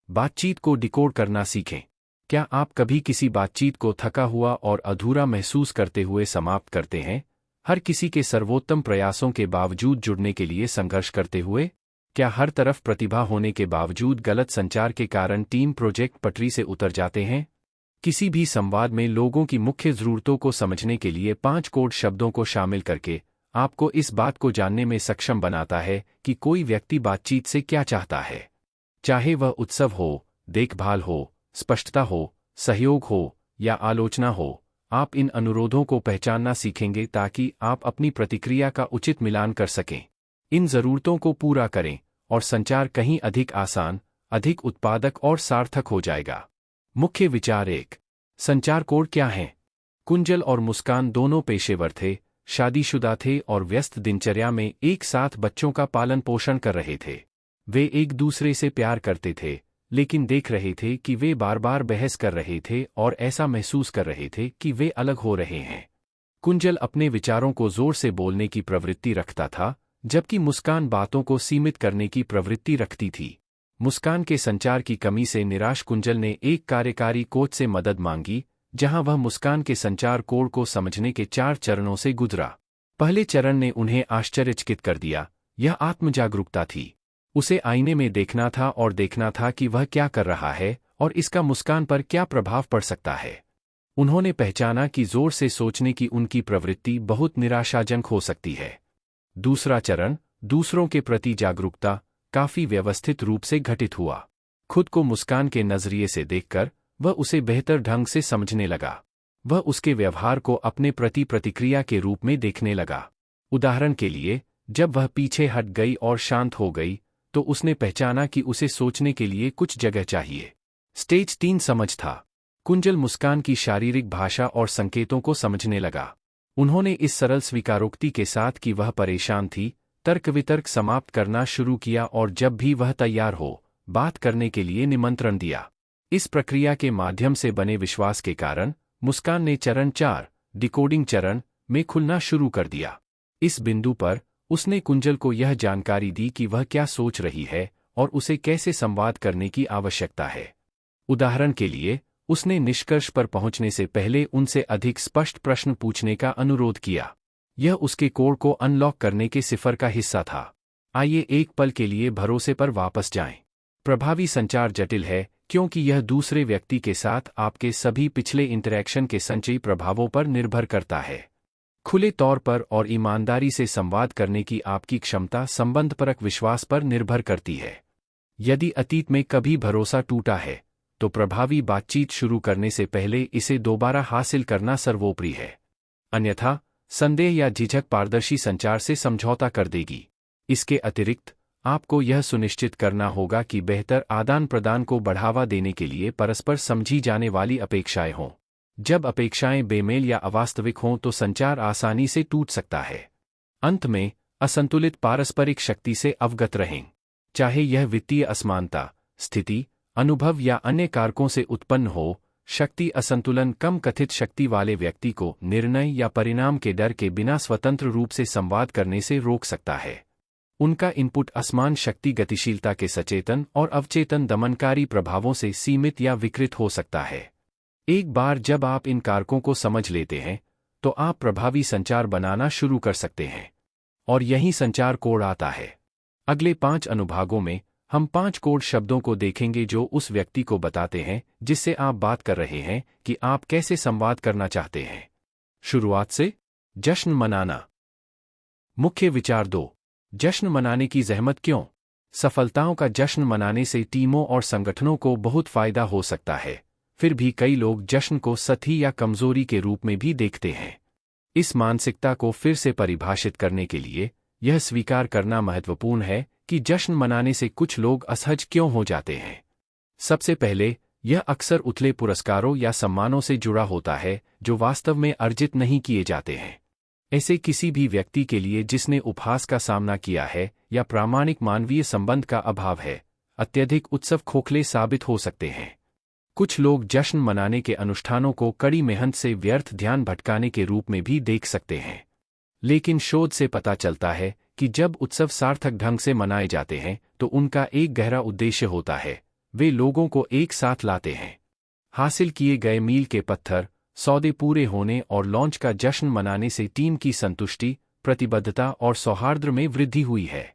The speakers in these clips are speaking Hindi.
बातचीत को डिकोड करना सीखें। क्या आप कभी किसी बातचीत को थका हुआ और अधूरा महसूस करते हुए समाप्त करते हैं, हर किसी के सर्वोत्तम प्रयासों के बावजूद जुड़ने के लिए संघर्ष करते हुए? क्या हर तरफ प्रतिभा होने के बावजूद गलत संचार के कारण टीम प्रोजेक्ट पटरी से उतर जाते हैं? किसी भी संवाद में लोगों की मुख्य ज़रूरतों को समझने के लिए 5 कोड शब्दों को शामिल करके आपको इस बात को जानने में सक्षम बनाता है कि कोई व्यक्ति बातचीत से क्या चाहता है। चाहे वह उत्सव हो, देखभाल हो, स्पष्टता हो, सहयोग हो या आलोचना हो, आप इन अनुरोधों को पहचानना सीखेंगे ताकि आप अपनी प्रतिक्रिया का उचित मिलान कर सकें। इन ज़रूरतों को पूरा करें और संचार कहीं अधिक आसान, अधिक उत्पादक और सार्थक हो जाएगा। मुख्य विचार 1। संचार कोड क्या हैं? कुंजल और मुस्कान दोनों पेशेवर थे, शादीशुदा थे और व्यस्त दिनचर्या में एक साथ बच्चों का पालन पोषण कर रहे थे। वे एक दूसरे से प्यार करते थे, लेकिन देख रहे थे कि वे बार बार बहस कर रहे थे और ऐसा महसूस कर रहे थे कि वे अलग हो रहे हैं। कुंजल अपने विचारों को जोर से बोलने की प्रवृत्ति रखता था, जबकि मुस्कान बातों को सीमित करने की प्रवृत्ति रखती थी। मुस्कान के संचार की कमी से निराश कुंजल ने एक कार्यकारी कोच से मदद मांगी, जहां वह मुस्कान के संचार कोड को समझने के 4 चरणों से गुजरा। पहले चरण ने उन्हें आश्चर्यचकित कर दिया। यह आत्मजागरूकता थी। उसे आईने में देखना था और देखना था कि वह क्या कर रहा है और इसका मुस्कान पर क्या प्रभाव पड़ सकता है। उन्होंने पहचाना कि जोर से सोचने की उनकी प्रवृत्ति बहुत निराशाजनक हो सकती है। दूसरा चरण, दूसरों के प्रति जागरूकता, काफी व्यवस्थित रूप से घटित हुआ। खुद को मुस्कान के नजरिए से देखकर वह उसे बेहतर ढंग से समझने लगा। वह उसके व्यवहार को अपने प्रति प्रतिक्रिया के रूप में देखने लगा। उदाहरण के लिए, जब वह पीछे हट गई और शांत हो गई, तो उसने पहचाना कि उसे सोचने के लिए कुछ जगह चाहिए। स्टेज 3 समझ था। कुंजल मुस्कान की शारीरिक भाषा और संकेतों को समझने लगा। उन्होंने इस सरल स्वीकारोक्ति के साथ कि वह परेशान थी, तर्क वितर्क समाप्त करना शुरू किया और जब भी वह तैयार हो, बात करने के लिए निमंत्रण दिया। इस प्रक्रिया के माध्यम से बने विश्वास के कारण मुस्कान ने चरण 4, डिकोडिंग चरण, में खुलना शुरू कर दिया। इस बिंदु पर उसने कुंजल को यह जानकारी दी कि वह क्या सोच रही है और उसे कैसे संवाद करने की आवश्यकता है। उदाहरण के लिए, उसने निष्कर्ष पर पहुंचने से पहले उनसे अधिक स्पष्ट प्रश्न पूछने का अनुरोध किया। यह उसके कोड को अनलॉक करने के सिफर का हिस्सा था। आइए एक पल के लिए भरोसे पर वापस जाएं। प्रभावी संचार जटिल है क्योंकि यह दूसरे व्यक्ति के साथ आपके सभी पिछले इंटरैक्शन के संचयी प्रभावों पर निर्भर करता है। खुले तौर पर और ईमानदारी से संवाद करने की आपकी क्षमता संबंधपरक विश्वास पर निर्भर करती है। यदि अतीत में कभी भरोसा टूटा है, तो प्रभावी बातचीत शुरू करने से पहले इसे दोबारा हासिल करना सर्वोपरि है। अन्यथा, संदेह या झिझक पारदर्शी संचार से समझौता कर देगी। इसके अतिरिक्त, आपको यह सुनिश्चित करना होगा कि बेहतर आदान प्रदान को बढ़ावा देने के लिए परस्पर समझी जाने वाली अपेक्षाएं हों। जब अपेक्षाएं बेमेल या अवास्तविक हों तो संचार आसानी से टूट सकता है। अंत में, असंतुलित पारस्परिक शक्ति से अवगत रहें। चाहे यह वित्तीय असमानता, स्थिति, अनुभव या अन्य कारकों से उत्पन्न हो, शक्ति असंतुलन कम कथित शक्ति वाले व्यक्ति को निर्णय या परिणाम के डर के बिना स्वतंत्र रूप से संवाद करने से रोक सकता है। उनका इनपुट असमान शक्ति गतिशीलता के सचेतन और अवचेतन दमनकारी प्रभावों से सीमित या विकृत हो सकता है। एक बार जब आप इन कारकों को समझ लेते हैं, तो आप प्रभावी संचार बनाना शुरू कर सकते हैं। और यही संचार कोड आता है। अगले 5 अनुभागों में, हम 5 कोड शब्दों को देखेंगे जो उस व्यक्ति को बताते हैं जिससे आप बात कर रहे हैं कि आप कैसे संवाद करना चाहते हैं। शुरुआत से, जश्न मनाना। मुख्य विचार 2। जश्न मनाने की ज़हमत क्यों? सफलताओं का जश्न मनाने से टीमों और संगठनों को बहुत फायदा हो सकता है। फिर भी कई लोग जश्न को सती या कमजोरी के रूप में भी देखते हैं। इस मानसिकता को फिर से परिभाषित करने के लिए यह स्वीकार करना महत्वपूर्ण है कि जश्न मनाने से कुछ लोग असहज क्यों हो जाते हैं। सबसे पहले, यह अक्सर उथले पुरस्कारों या सम्मानों से जुड़ा होता है जो वास्तव में अर्जित नहीं किए जाते हैं। ऐसे किसी भी व्यक्ति के लिए जिसने उपहास का सामना किया है या प्रामाणिक मानवीय संबंध का अभाव है, अत्यधिक उत्सव खोखले साबित हो सकते हैं। कुछ लोग जश्न मनाने के अनुष्ठानों को कड़ी मेहनत से व्यर्थ ध्यान भटकाने के रूप में भी देख सकते हैं। लेकिन शोध से पता चलता है कि जब उत्सव सार्थक ढंग से मनाए जाते हैं तो उनका एक गहरा उद्देश्य होता है। वे लोगों को एक साथ लाते हैं। हासिल किए गए मील के पत्थर, सौदे पूरे होने और लॉन्च का जश्न मनाने से टीम की संतुष्टि, प्रतिबद्धता और सौहार्द में वृद्धि हुई है।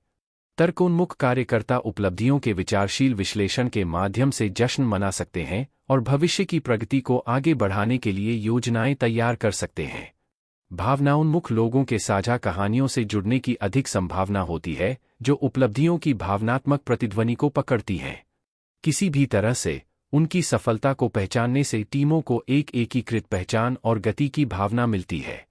तर्कोन्मुख कार्यकर्ता उपलब्धियों के विचारशील विश्लेषण के माध्यम से जश्न मना सकते हैं और भविष्य की प्रगति को आगे बढ़ाने के लिए योजनाएं तैयार कर सकते हैं। भावनाउन्मुख लोगों के साझा कहानियों से जुड़ने की अधिक संभावना होती है, जो उपलब्धियों की भावनात्मक प्रतिध्वनि को पकड़ती हैं। किसी भी तरह से उनकी सफलता को पहचानने से टीमों को एक एकीकृत पहचान और गति की भावना मिलती है।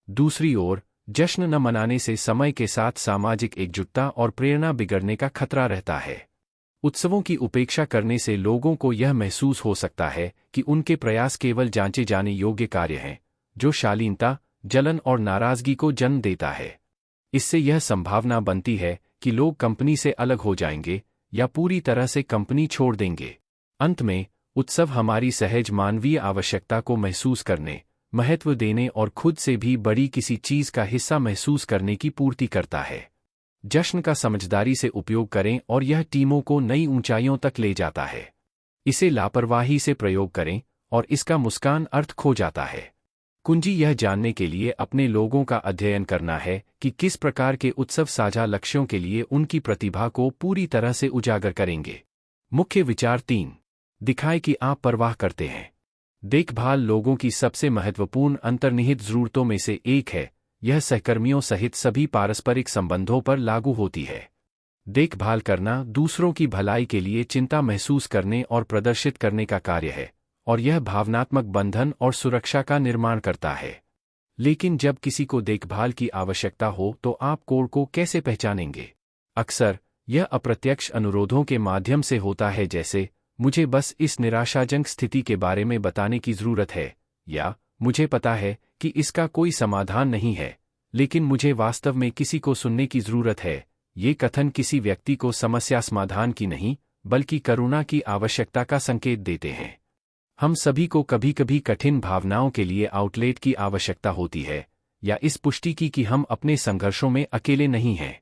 दूसरी ओर, जश्न न मनाने से समय के साथ सामाजिक एकजुटता और प्रेरणा बिगड़ने का खतरा रहता है। उत्सवों की उपेक्षा करने से लोगों को यह महसूस हो सकता है कि उनके प्रयास केवल जांचे जाने योग्य कार्य हैं, जो शालीनता, जलन और नाराजगी को जन्म देता है। इससे यह संभावना बनती है कि लोग कंपनी से अलग हो जाएंगे या पूरी तरह से कंपनी छोड़ देंगे। अंत में, उत्सव हमारी सहज मानवीय आवश्यकता को महसूस करने, महत्व देने और खुद से भी बड़ी किसी चीज का हिस्सा महसूस करने की पूर्ति करता है। जश्न का समझदारी से उपयोग करें और यह टीमों को नई ऊंचाइयों तक ले जाता है। इसे लापरवाही से प्रयोग करें और इसका मुस्कान अर्थ खो जाता है। कुंजी यह जानने के लिए अपने लोगों का अध्ययन करना है कि किस प्रकार के उत्सव साझा लक्ष्यों के लिए उनकी प्रतिभा को पूरी तरह से उजागर करेंगे। मुख्य विचार 3। दिखाए कि आप परवाह करते हैं। देखभाल लोगों की सबसे महत्वपूर्ण अंतर्निहित जरूरतों में से एक है। यह सहकर्मियों सहित सभी पारस्परिक संबंधों पर लागू होती है। देखभाल करना दूसरों की भलाई के लिए चिंता महसूस करने और प्रदर्शित करने का कार्य है, और यह भावनात्मक बंधन और सुरक्षा का निर्माण करता है। लेकिन जब किसी को देखभाल की आवश्यकता हो तो आप कोड को कैसे पहचानेंगे? अक्सर यह अप्रत्यक्ष अनुरोधों के माध्यम से होता है, जैसे मुझे बस इस निराशाजनक स्थिति के बारे में बताने की जरूरत है, या मुझे पता है कि इसका कोई समाधान नहीं है, लेकिन मुझे वास्तव में किसी को सुनने की जरूरत है। ये कथन किसी व्यक्ति को समस्या समाधान की नहीं, बल्कि करुणा की आवश्यकता का संकेत देते हैं। हम सभी को कभी कभी कठिन भावनाओं के लिए आउटलेट की आवश्यकता होती है, या इस पुष्टि की कि हम अपने संघर्षों में अकेले नहीं हैं।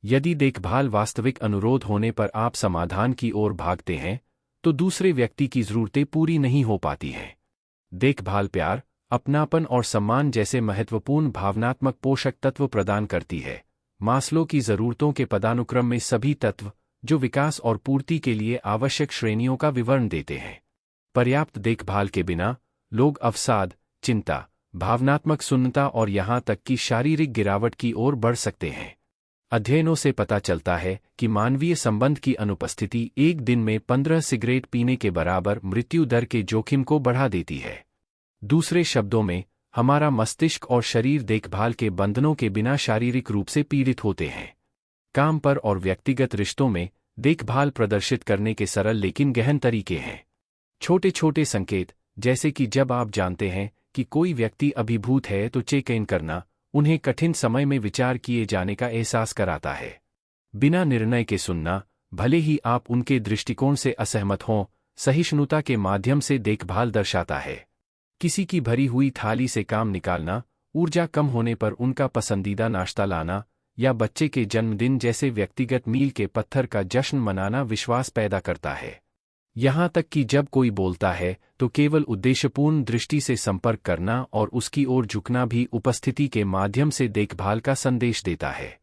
यदि देखभाल वास्तविक अनुरोध होने पर आप समाधान की ओर भागते हैं, तो दूसरे व्यक्ति की जरूरतें पूरी नहीं हो पाती हैं। देखभाल प्यार, अपनापन और सम्मान जैसे महत्वपूर्ण भावनात्मक पोषक तत्व प्रदान करती है। मास्लो की जरूरतों के पदानुक्रम में सभी तत्व, जो विकास और पूर्ति के लिए आवश्यक श्रेणियों का विवरण देते हैं। पर्याप्त देखभाल के बिना लोग अवसाद, चिंता, भावनात्मक शून्यता और यहां तक कि शारीरिक गिरावट की ओर बढ़ सकते हैं। अध्ययनों से पता चलता है कि मानवीय संबंध की अनुपस्थिति एक दिन में 15 सिगरेट पीने के बराबर मृत्यु दर के जोखिम को बढ़ा देती है। दूसरे शब्दों में, हमारा मस्तिष्क और शरीर देखभाल के बंधनों के बिना शारीरिक रूप से पीड़ित होते हैं। काम पर और व्यक्तिगत रिश्तों में देखभाल प्रदर्शित करने के सरल लेकिन गहन तरीके हैं। छोटे छोटे संकेत, जैसे कि जब आप जानते हैं कि कोई व्यक्ति अभिभूत है तो चेक इन करना, उन्हें कठिन समय में विचार किए जाने का एहसास कराता है। बिना निर्णय के सुनना, भले ही आप उनके दृष्टिकोण से असहमत हों, सहिष्णुता के माध्यम से देखभाल दर्शाता है। किसी की भरी हुई थाली से काम निकालना, ऊर्जा कम होने पर उनका पसंदीदा नाश्ता लाना, या बच्चे के जन्मदिन जैसे व्यक्तिगत मील के पत्थर का जश्न मनाना विश्वास पैदा करता है। यहां तक कि जब कोई बोलता है तो केवल उद्देश्यपूर्ण दृष्टि से संपर्क करना और उसकी ओर झुकना भी उपस्थिति के माध्यम से देखभाल का संदेश देता है।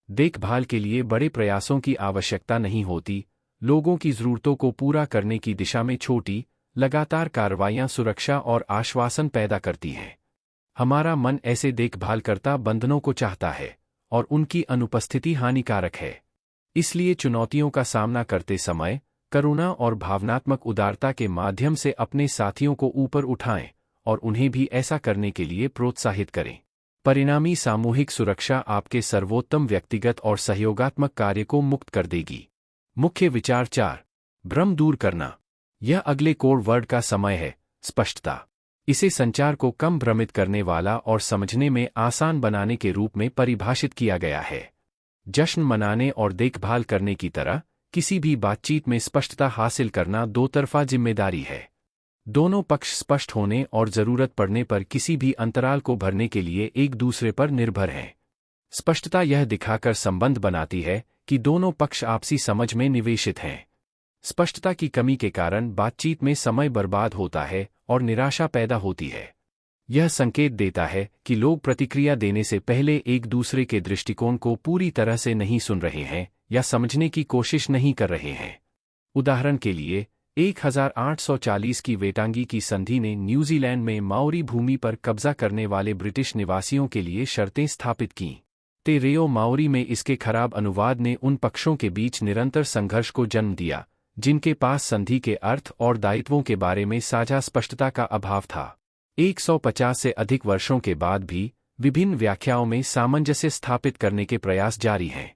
देखभाल के लिए बड़े प्रयासों की आवश्यकता नहीं होती। लोगों की जरूरतों को पूरा करने की दिशा में छोटी, लगातार कार्रवाइयां सुरक्षा और आश्वासन पैदा करती हैं। हमारा मन ऐसे देखभालकर्ता बंधनों को चाहता है, और उनकी अनुपस्थिति हानिकारक है। इसलिए चुनौतियों का सामना करते समय करुणा और भावनात्मक उदारता के माध्यम से अपने साथियों को ऊपर उठाएं और उन्हें भी ऐसा करने के लिए प्रोत्साहित करें। परिणामी सामूहिक सुरक्षा आपके सर्वोत्तम व्यक्तिगत और सहयोगात्मक कार्य को मुक्त कर देगी। मुख्य विचार 4। भ्रम दूर करना। यह अगले कोड वर्ड का समय है, स्पष्टता। इसे संचार को कम भ्रमित करने वाला और समझने में आसान बनाने के रूप में परिभाषित किया गया है। जश्न मनाने और देखभाल करने की तरह किसी भी बातचीत में स्पष्टता हासिल करना दो तरफा जिम्मेदारी है। दोनों पक्ष स्पष्ट होने और जरूरत पड़ने पर किसी भी अंतराल को भरने के लिए एक दूसरे पर निर्भर हैं। स्पष्टता यह दिखाकर संबंध बनाती है कि दोनों पक्ष आपसी समझ में निवेशित हैं। स्पष्टता की कमी के कारण बातचीत में समय बर्बाद होता है और निराशा पैदा होती है। यह संकेत देता है कि लोग प्रतिक्रिया देने से पहले एक दूसरे के दृष्टिकोण को पूरी तरह से नहीं सुन रहे हैं या समझने की कोशिश नहीं कर रहे हैं। उदाहरण के लिए 1840 की वेटांगी की संधि ने न्यूजीलैंड में माओरी भूमि पर कब्जा करने वाले ब्रिटिश निवासियों के लिए शर्तें स्थापित कीं। ते रेओ माओरी में इसके खराब अनुवाद ने उन पक्षों के बीच निरंतर संघर्ष को जन्म दिया जिनके पास संधि के अर्थ और दायित्वों के बारे में साझा स्पष्टता का अभाव था। 150 से अधिक वर्षों के बाद भी विभिन्न व्याख्याओं में सामंजस्य स्थापित करने के प्रयास जारी हैं।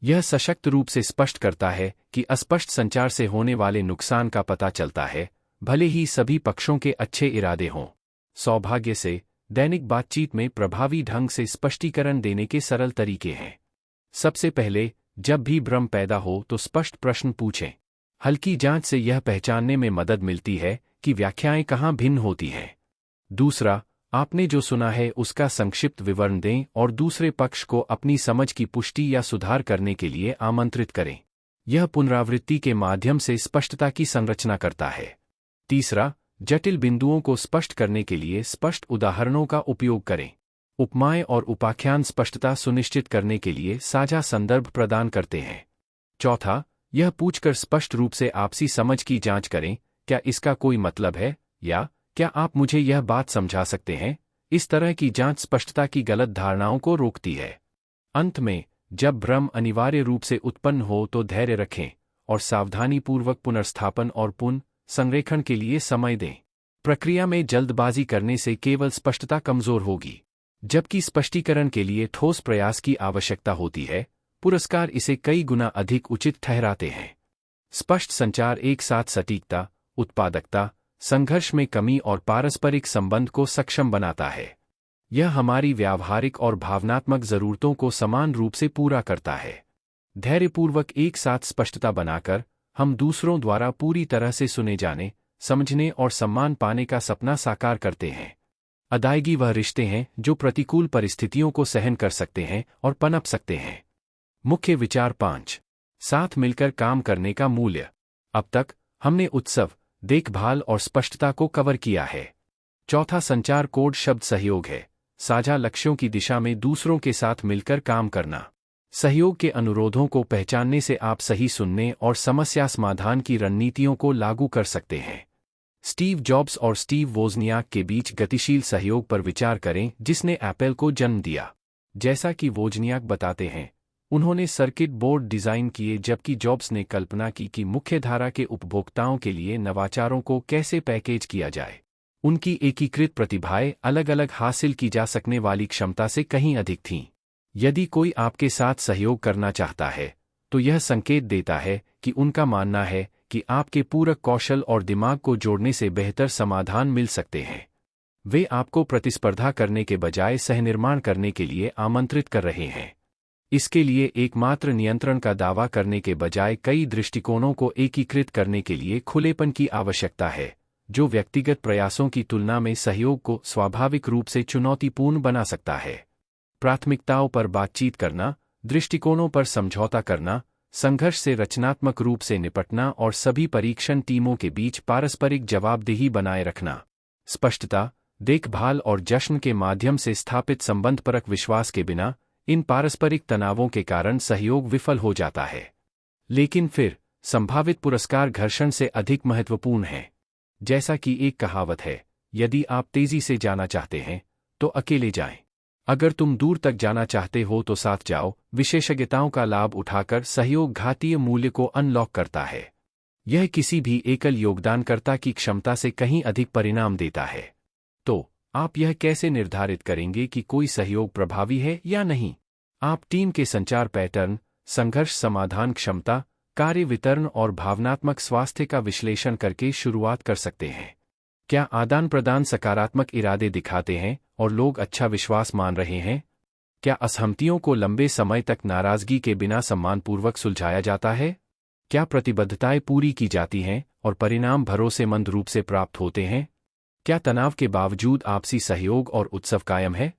यह सशक्त रूप से स्पष्ट करता है कि अस्पष्ट संचार से होने वाले नुकसान का पता चलता है, भले ही सभी पक्षों के अच्छे इरादे हों। सौभाग्य से दैनिक बातचीत में प्रभावी ढंग से स्पष्टीकरण देने के सरल तरीके हैं। सबसे पहले, जब भी भ्रम पैदा हो तो स्पष्ट प्रश्न पूछें। हल्की जांच से यह पहचानने में मदद मिलती है कि व्याख्याएं कहाँ भिन्न होती हैं। दूसरा, आपने जो सुना है उसका संक्षिप्त विवरण दें और दूसरे पक्ष को अपनी समझ की पुष्टि या सुधार करने के लिए आमंत्रित करें। यह पुनरावृत्ति के माध्यम से स्पष्टता की संरचना करता है। तीसरा, जटिल बिंदुओं को स्पष्ट करने के लिए स्पष्ट उदाहरणों का उपयोग करें। उपमाएं और उपाख्यान स्पष्टता सुनिश्चित करने के लिए साझा संदर्भ प्रदान करते हैं। चौथा, यह पूछकर स्पष्ट रूप से आपसी समझ की जांच करें, क्या इसका कोई मतलब है, या क्या आप मुझे यह बात समझा सकते हैं? इस तरह की जांच स्पष्टता की गलत धारणाओं को रोकती है। अंत में, जब भ्रम अनिवार्य रूप से उत्पन्न हो तो धैर्य रखें और सावधानीपूर्वक पुनर्स्थापन और पुनः संरेखण के लिए समय दें। प्रक्रिया में जल्दबाजी करने से केवल स्पष्टता कमजोर होगी, जबकि स्पष्टीकरण के लिए ठोस प्रयास की आवश्यकता होती है। पुरस्कार इसे कई गुना अधिक उचित ठहराते हैं। स्पष्ट संचार एक साथ सटीकता, उत्पादकता, संघर्ष में कमी और पारस्परिक संबंध को सक्षम बनाता है। यह हमारी व्यावहारिक और भावनात्मक जरूरतों को समान रूप से पूरा करता है। धैर्यपूर्वक एक साथ स्पष्टता बनाकर हम दूसरों द्वारा पूरी तरह से सुने जाने, समझने और सम्मान पाने का सपना साकार करते हैं। अदायगी वह रिश्ते हैं जो प्रतिकूल परिस्थितियों को सहन कर सकते हैं और पनप सकते हैं। मुख्य विचार 5। साथ मिलकर काम करने का मूल्य। अब तक हमने उत्सव, देखभाल और स्पष्टता को कवर किया है। चौथा संचार कोड शब्द सहयोग है। साझा लक्ष्यों की दिशा में दूसरों के साथ मिलकर काम करना। सहयोग के अनुरोधों को पहचानने से आप सही सुनने और समस्या समाधान की रणनीतियों को लागू कर सकते हैं। स्टीव जॉब्स और स्टीव वोजनियाक के बीच गतिशील सहयोग पर विचार करें, जिसने एप्पल को जन्म दिया। जैसा कि वोजनियाक बताते हैं, उन्होंने सर्किट बोर्ड डिजाइन किए जबकि जॉब्स ने कल्पना की कि मुख्यधारा के उपभोक्ताओं के लिए नवाचारों को कैसे पैकेज किया जाए। उनकी एकीकृत प्रतिभाएं अलग अलग हासिल की जा सकने वाली क्षमता से कहीं अधिक थीं। यदि कोई आपके साथ सहयोग करना चाहता है, तो यह संकेत देता है कि उनका मानना है कि आपके पूरक कौशल और दिमाग को जोड़ने से बेहतर समाधान मिल सकते हैं। वे आपको प्रतिस्पर्धा करने के बजाय सहनिर्माण करने के लिए आमंत्रित कर रहे हैं। इसके लिए एकमात्र नियंत्रण का दावा करने के बजाय कई दृष्टिकोणों को एकीकृत करने के लिए खुलेपन की आवश्यकता है, जो व्यक्तिगत प्रयासों की तुलना में सहयोग को स्वाभाविक रूप से चुनौतीपूर्ण बना सकता है। प्राथमिकताओं पर बातचीत करना, दृष्टिकोणों पर समझौता करना, संघर्ष से रचनात्मक रूप से निपटना और सभी परीक्षण टीमों के बीच पारस्परिक जवाबदेही बनाए रखना। स्पष्टता, देखभाल और जश्न के माध्यम से स्थापित संबंधपरक विश्वास के बिना इन पारस्परिक तनावों के कारण सहयोग विफल हो जाता है। लेकिन फिर संभावित पुरस्कार घर्षण से अधिक महत्वपूर्ण हैं। जैसा कि एक कहावत है, यदि आप तेजी से जाना चाहते हैं तो अकेले जाएं। अगर तुम दूर तक जाना चाहते हो तो साथ जाओ। विशेषज्ञताओं का लाभ उठाकर सहयोग घातीय मूल्य को अनलॉक करता है। यह किसी भी एकल योगदानकर्ता की क्षमता से कहीं अधिक परिणाम देता है। तो आप यह कैसे निर्धारित करेंगे कि कोई सहयोग प्रभावी है या नहीं? आप टीम के संचार पैटर्न, संघर्ष समाधान क्षमता, कार्य वितरण और भावनात्मक स्वास्थ्य का विश्लेषण करके शुरुआत कर सकते हैं। क्या आदान प्रदान सकारात्मक इरादे दिखाते हैं और लोग अच्छा विश्वास मान रहे हैं? क्या असहमतियों को लंबे समय तक नाराजगी के बिना सम्मानपूर्वक सुलझाया जाता है? क्या प्रतिबद्धताएं पूरी की जाती हैं और परिणाम भरोसेमंद रूप से प्राप्त होते हैं? क्या तनाव के बावजूद आपसी सहयोग और उत्सव कायम है?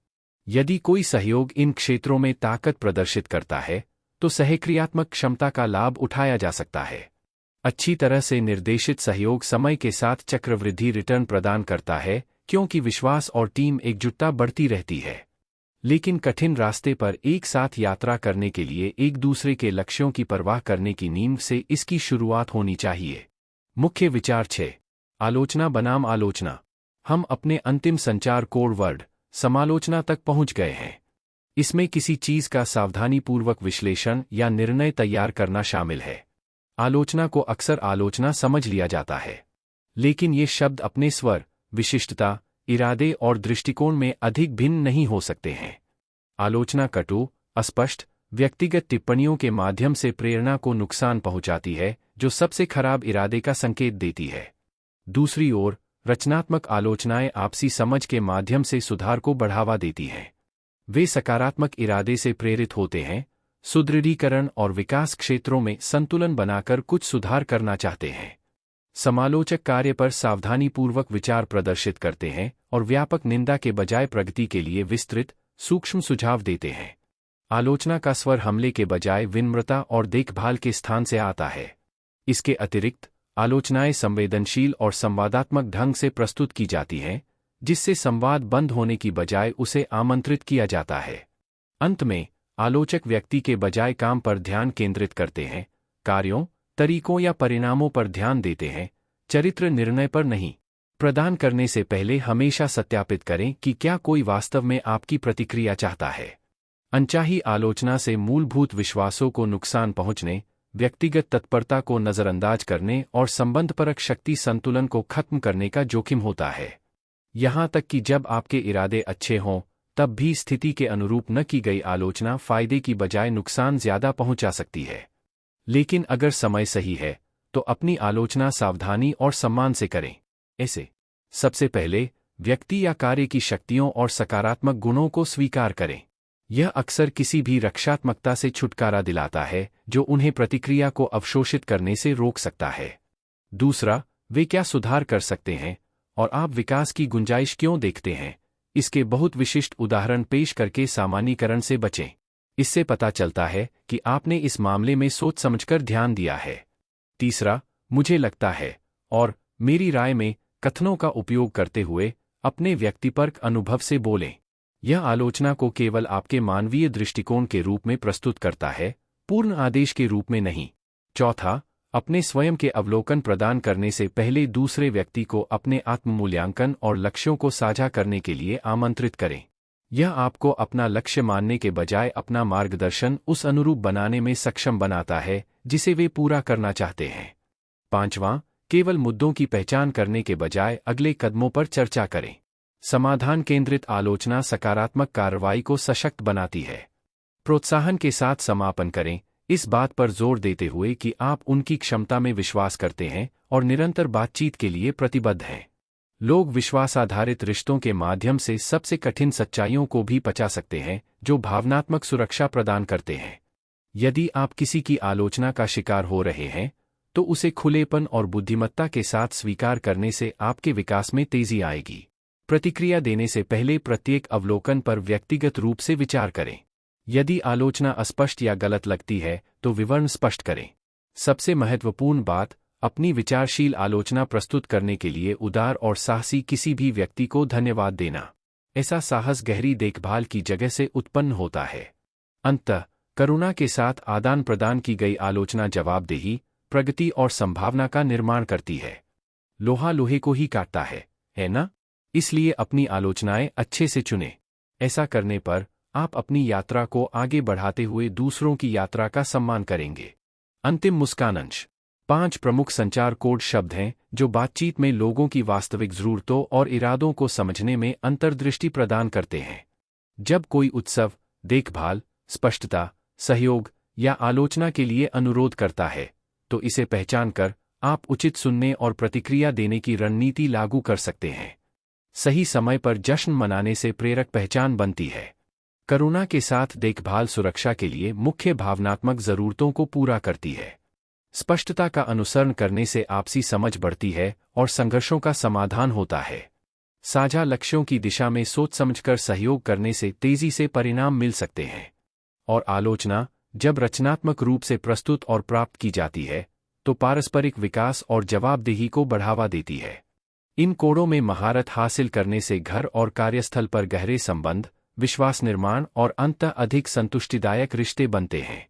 यदि कोई सहयोग इन क्षेत्रों में ताकत प्रदर्शित करता है, तो सहक्रियात्मक क्षमता का लाभ उठाया जा सकता है। अच्छी तरह से निर्देशित सहयोग समय के साथ चक्रवृद्धि रिटर्न प्रदान करता है, क्योंकि विश्वास और टीम एकजुटता बढ़ती रहती है। लेकिन कठिन रास्ते पर एक साथ यात्रा करने के लिए एक दूसरे के लक्ष्यों की परवाह करने की नींव से इसकी शुरुआत होनी चाहिए। मुख्य विचार 6। आलोचना बनाम आलोचना। हम अपने अंतिम संचार कोड वर्ड समालोचना तक पहुंच गए हैं। इसमें किसी चीज का सावधानीपूर्वक विश्लेषण या निर्णय तैयार करना शामिल है। आलोचना को अक्सर आलोचना समझ लिया जाता है, लेकिन ये शब्द अपने स्वर, विशिष्टता, इरादे और दृष्टिकोण में अधिक भिन्न नहीं हो सकते हैं। आलोचना कटु, अस्पष्ट, व्यक्तिगत टिप्पणियों के माध्यम से प्रेरणा को नुकसान पहुंचाती है, जो सबसे खराब इरादे का संकेत देती है। दूसरी ओर, रचनात्मक आलोचनाएं आपसी समझ के माध्यम से सुधार को बढ़ावा देती हैं। वे सकारात्मक इरादे से प्रेरित होते हैं, सुदृढ़ीकरण और विकास क्षेत्रों में संतुलन बनाकर कुछ सुधार करना चाहते हैं। समालोचक कार्य पर सावधानीपूर्वक विचार प्रदर्शित करते हैं और व्यापक निंदा के बजाय प्रगति के लिए विस्तृत, सूक्ष्म सुझाव देते हैं। आलोचना का स्वर हमले के बजाय विनम्रता और देखभाल के स्थान से आता है। इसके अतिरिक्त, आलोचनाएं संवेदनशील और संवादात्मक ढंग से प्रस्तुत की जाती हैं, जिससे संवाद बंद होने की बजाय उसे आमंत्रित किया जाता है। अंत में, आलोचक व्यक्ति के बजाय काम पर ध्यान केंद्रित करते हैं, कार्यों, तरीकों या परिणामों पर ध्यान देते हैं, चरित्र निर्णय पर नहीं। प्रदान करने से पहले हमेशा सत्यापित करें कि क्या कोई वास्तव में आपकी प्रतिक्रिया चाहता है। अनचाही आलोचना से मूलभूत विश्वासों को नुकसान पहुंचने, व्यक्तिगत तत्परता को नजरअंदाज करने और संबंधपरक शक्ति संतुलन को खत्म करने का जोखिम होता है। यहां तक कि जब आपके इरादे अच्छे हों, तब भी स्थिति के अनुरूप न की गई आलोचना फायदे की बजाय नुकसान ज्यादा पहुंचा सकती है। लेकिन अगर समय सही है, तो अपनी आलोचना सावधानी और सम्मान से करें। ऐसे सबसे पहले, व्यक्ति या कार्य की शक्तियों और सकारात्मक गुणों को स्वीकार करें। यह अक्सर किसी भी रक्षात्मकता से छुटकारा दिलाता है, जो उन्हें प्रतिक्रिया को अवशोषित करने से रोक सकता है। दूसरा, वे क्या सुधार कर सकते हैं और आप विकास की गुंजाइश क्यों देखते हैं, इसके बहुत विशिष्ट उदाहरण पेश करके सामान्यीकरण से बचें। इससे पता चलता है कि आपने इस मामले में सोच समझकर ध्यान दिया है। तीसरा, मुझे लगता है और मेरी राय में कथनों का उपयोग करते हुए अपने व्यक्तिपरक अनुभव से बोलें। यह आलोचना को केवल आपके मानवीय दृष्टिकोण के रूप में प्रस्तुत करता है, पूर्ण आदेश के रूप में नहीं। चौथा, अपने स्वयं के अवलोकन प्रदान करने से पहले दूसरे व्यक्ति को अपने आत्म-मूल्यांकन और लक्ष्यों को साझा करने के लिए आमंत्रित करें। यह आपको अपना लक्ष्य मानने के बजाय अपना मार्गदर्शन उस अनुरूप बनाने में सक्षम बनाता है जिसे वे पूरा करना चाहते हैं। पांचवां, केवल मुद्दों की पहचान करने के बजाय अगले कदमों पर चर्चा करें। समाधान केंद्रित आलोचना सकारात्मक कार्रवाई को सशक्त बनाती है। प्रोत्साहन के साथ समापन करें, इस बात पर जोर देते हुए कि आप उनकी क्षमता में विश्वास करते हैं और निरंतर बातचीत के लिए प्रतिबद्ध हैं। लोग विश्वास आधारित रिश्तों के माध्यम से सबसे कठिन सच्चाइयों को भी पचा सकते हैं, जो भावनात्मक सुरक्षा प्रदान करते हैं। यदि आप किसी की आलोचना का शिकार हो रहे हैं, तो उसे खुलेपन और बुद्धिमत्ता के साथ स्वीकार करने से आपके विकास में तेजी आएगी। प्रतिक्रिया देने से पहले प्रत्येक अवलोकन पर व्यक्तिगत रूप से विचार करें। यदि आलोचना अस्पष्ट या गलत लगती है, तो विवरण स्पष्ट करें। सबसे महत्वपूर्ण बात, अपनी विचारशील आलोचना प्रस्तुत करने के लिए उदार और साहसी किसी भी व्यक्ति को धन्यवाद देना। ऐसा साहस गहरी देखभाल की जगह से उत्पन्न होता है। अंततः, करुणा के साथ आदान प्रदान की गई आलोचना जवाबदेही, प्रगति और संभावना का निर्माण करती है। लोहा लोहे को ही काटता है ना? इसलिए अपनी आलोचनाएं अच्छे से चुनें। ऐसा करने पर आप अपनी यात्रा को आगे बढ़ाते हुए दूसरों की यात्रा का सम्मान करेंगे। अंतिम मुस्कान अंश। 5 प्रमुख संचार कोड शब्द हैं जो बातचीत में लोगों की वास्तविक ज़रूरतों और इरादों को समझने में अंतर्दृष्टि प्रदान करते हैं। जब कोई उत्सव, देखभाल, स्पष्टता, सहयोग या आलोचना के लिए अनुरोध करता है, तो इसे पहचान कर आप उचित सुनने और प्रतिक्रिया देने की रणनीति लागू कर सकते हैं। सही समय पर जश्न मनाने से प्रेरक पहचान बनती है। करुणा के साथ देखभाल सुरक्षा के लिए मुख्य भावनात्मक जरूरतों को पूरा करती है। स्पष्टता का अनुसरण करने से आपसी समझ बढ़ती है और संघर्षों का समाधान होता है। साझा लक्ष्यों की दिशा में सोच समझकर सहयोग करने से तेजी से परिणाम मिल सकते हैं। और आलोचना, जब रचनात्मक रूप से प्रस्तुत और प्राप्त की जाती है, तो पारस्परिक विकास और जवाबदेही को बढ़ावा देती है। इन कोडों में महारत हासिल करने से घर और कार्यस्थल पर गहरे संबंध, विश्वास निर्माण और अंततः अधिक संतुष्टिदायक रिश्ते बनते हैं।